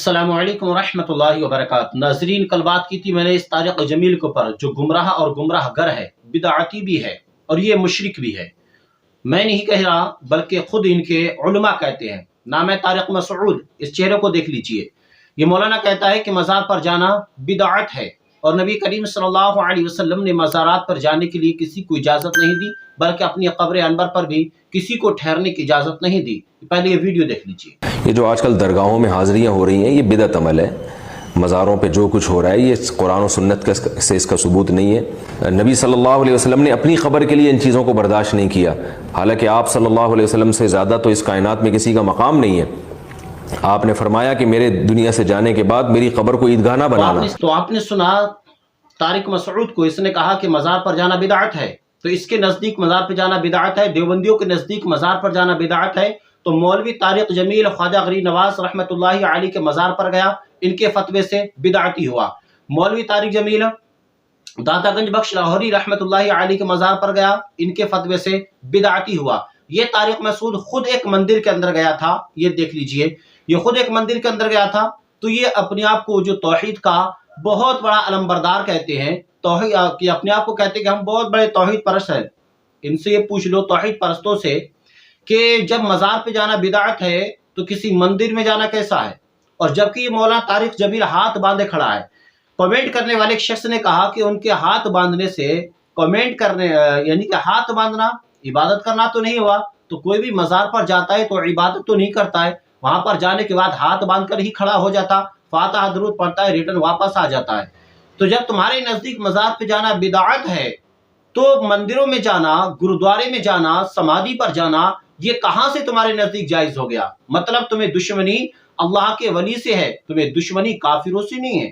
السلام علیکم ورحمۃ اللہ وبرکاتہ۔ ناظرین، کل بات کی تھی میں نے اس طارق جمیل کے اوپر جو گمراہ اور گمراہ گر ہے، بدعتی بھی ہے اور یہ مشرک بھی ہے۔ میں نہیں کہہ رہا بلکہ خود ان کے علماء کہتے ہیں۔ نام ہے طارق مسعود، اس چہرے کو دیکھ لیجئے۔ یہ مولانا کہتا ہے کہ مزار پر جانا بدعت ہے، اور نبی کریم صلی اللہ علیہ وسلم نے مزارات پر جانے کے لیے کسی کو اجازت نہیں دی، بلکہ اپنی قبر انور پر بھی کسی کو ٹھہرنے کی اجازت نہیں دی۔ پہلے یہ ویڈیو دیکھ لیجئے۔ یہ جو آج کل درگاہوں میں حاضریاں ہو رہی ہیں، یہ بدعت عمل ہے۔ مزاروں پہ جو کچھ ہو رہا ہے یہ قرآن و سنت سے اس کا ثبوت نہیں ہے۔ نبی صلی اللہ علیہ وسلم نے اپنی خبر کے لیے ان چیزوں کو برداشت نہیں کیا، حالانکہ آپ صلی اللہ علیہ وسلم سے زیادہ تو اس کائنات میں کسی کا مقام نہیں ہے۔ آپ نے فرمایا کہ میرے دنیا سے جانے کے بعد میری قبر کو عیدگاہ نہ بنانا۔ تو آپ نے سنا طارق مسعود کو، اس نے کہا کہ مزار پر جانا بدعت ہے، تو اس کے نزدیک مزار پر جانا بدعت ہے، دیوبندیوں کے نزدیک مزار پر جانا بدعت ہے۔ تو مولوی طارق جمیل خواجہ غریب نواز رحمۃ اللہ علیہ کے مزار پر گیا، ان کے فتوے سے بدعتی ہوا۔ مولوی طارق جمیل داتا گنج بخش لاہوری رحمۃ اللہ علیہ کے مزار پر گیا، ان کے فتوے سے بدعتی ہوا۔ یہ طارق مسعود خود ایک مندر کے اندر گیا تھا، یہ دیکھ لیجئے، یہ خود ایک مندر کے اندر گیا تھا۔ تو یہ اپنے آپ کو جو توحید کا بہت بڑا علمبردار کہتے ہیں، توحید کہ اپنے آپ کو کہتے ہیں کہ ہم بہت بڑے توحید پرست ہیں۔ ان سے یہ پوچھ لو توحید پرستوں سے کہ جب مزار پہ جانا بدعت ہے تو کسی مندر میں جانا کیسا ہے؟ اور جبکہ یہ مولانا طارق جمیل ہاتھ باندھے کھڑا ہے۔ کمنٹ کرنے والے ایک شخص نے کہا کہ ان کے ہاتھ باندھنے سے کمنٹ کرنے یعنی کہ ہاتھ باندھنا عبادت کرنا تو نہیں ہوا، تو کوئی بھی مزار پر جاتا ہے تو عبادت تو نہیں کرتا ہے، وہاں پر جانے کے بعد ہاتھ باندھ کر ہی کھڑا ہو جاتا، فاتحہ درود پڑھتا ہے، ریٹرن واپس آ جاتا ہے۔ تو جب تمہارے نزدیک مزار پہ جانا بدعت ہے تو مندروں میں جانا، گرودوارے میں جانا، سمادھی پر جانا، یہ کہاں سے تمہارے نزدیک جائز ہو گیا؟ مطلب تمہیں دشمنی اللہ کے ولی سے ہے، تمہیں دشمنی کافروں سے نہیں ہے،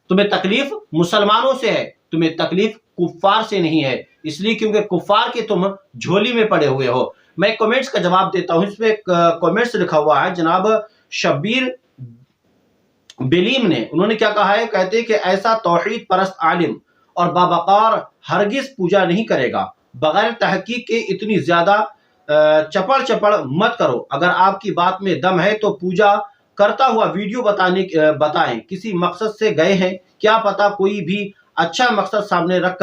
تمہیں تکلیف مسلمانوں سے ہے، تمہیں تکلیف کفار سے نہیں ہے، اس لیے کیونکہ کفار کے تم جھولی میں پڑے ہوئے ہو۔ میں کمنٹس کا جواب دیتا ہوں، اس میں کمنٹس لکھا ہوا ہے جناب شبیر بلیم نے، انہوں نے کیا کہا ہے؟ کہتے ہیں کہ ایسا توحید پرست عالم اور باوقار ہرگز پوجا نہیں کرے گا، بغیر تحقیق کے اتنی زیادہ چپڑ مت کرو، اگر آپ کی بات میں دم ہے تو پوجا کرتا ہوا ویڈیو بتائیں، کسی مقصد سے گئے ہیں، کیا پتا کوئی بھی اچھا مقصد سامنے رکھ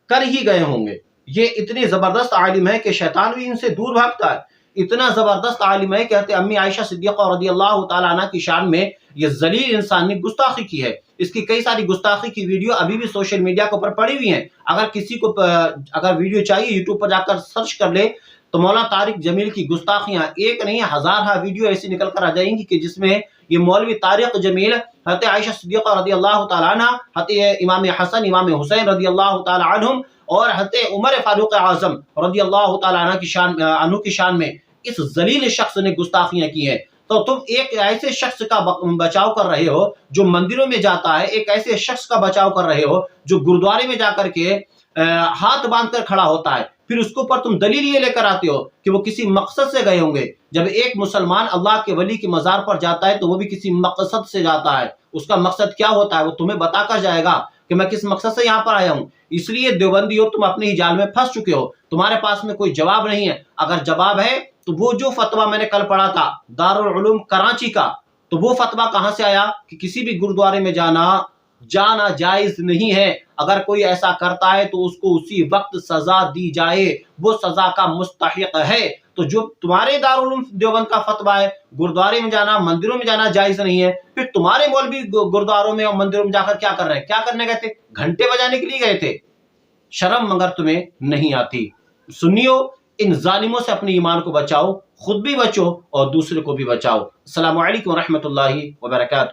کر ہی گئے ہوں گے۔ یہ اتنے زبردست عالم ہے کہ شیطان بھی ان سے دور بھاگتا ہے، اتنا زبردست عالم ہے کہ امی عائشہ صدیقہ رضی اللہ تعالیٰ عنہ کی شان میں یہ ذلیل انسان نے گستاخی کی ہے۔ اس کی کئی ساری گستاخی کی ویڈیو ابھی بھی سوشل میڈیا کے اوپر پڑی ہوئی ہیں، اگر کسی کو اگر ویڈیو چاہیے یوٹیوب پر جا کر سرچ کر لے تو مولانا طارق جمیل کی گستاخیاں ایک نہیں ہزارہ ویڈیو ایسی نکل کر آ جائیں گی کہ جس میں یہ مولوی طارق جمیل حضرت عائشہ صدیقہ رضی اللہ تعالیٰ عنہ، حضرت امام حسن امام حسین رضی اللہ تعالیٰ عنہم اور حضرت عمر فاروق اعظم رضی اللہ تعالیٰ عنہ کی شان میں اس ذلیل شخص نے گستاخیاں کی ہیں۔ تو تم ایک ایسے شخص کا بچاؤ کر رہے ہو جو مندروں میں جاتا ہے، ایک ایسے شخص کا بچاؤ کر رہے ہو جو گرودوارے میں جا کر کے ہاتھ باندھ کر کھڑا ہوتا ہے، پھر اس کے اوپر تم دلیل یہ لے کر آتے ہو کہ وہ کسی مقصد سے گئے ہوں گے۔ جب ایک مسلمان اللہ کے ولی کی مزار پر جاتا ہے تو وہ بھی کسی مقصد سے جاتا ہے، اس کا مقصد کیا ہوتا ہے وہ تمہیں بتا کر جائے گا کہ میں کس مقصد سے یہاں پر آیا ہوں۔ اس لیے دیوبندیوں تم اپنے ہی جال میں پھنس چکے ہو، تمہارے پاس میں کوئی جواب نہیں ہے۔ اگر جواب ہے تو وہ جو فتویٰ میں نے کل پڑھا تھا دارالعلوم کراچی کا، تو وہ فتویٰ کہاں سے آیا کہ کسی بھی گرودوارے میں جانا جائز نہیں ہے، اگر کوئی ایسا کرتا ہے تو اس کو اسی وقت سزا دی جائے، وہ سزا کا مستحق ہے۔ تو جو تمہارے دارالعلوم دیوبند کا فتویٰ ہے گرودوارے میں جانا، مندروں میں جانا جائز نہیں ہے، پھر تمہارے مولوی گرودواروں میں اور مندروں میں جا کر کیا کر رہے ہیں؟ کیا کرنے گئے تھے؟ گھنٹے بجانے کے لیے گئے تھے۔ شرم مگر تمہیں نہیں آتی۔ سنیو، ان ظالموں سے اپنے ایمان کو بچاؤ، خود بھی بچو اور دوسرے کو بھی بچاؤ۔ السلام علیکم ورحمۃ اللہ وبرکاتہ۔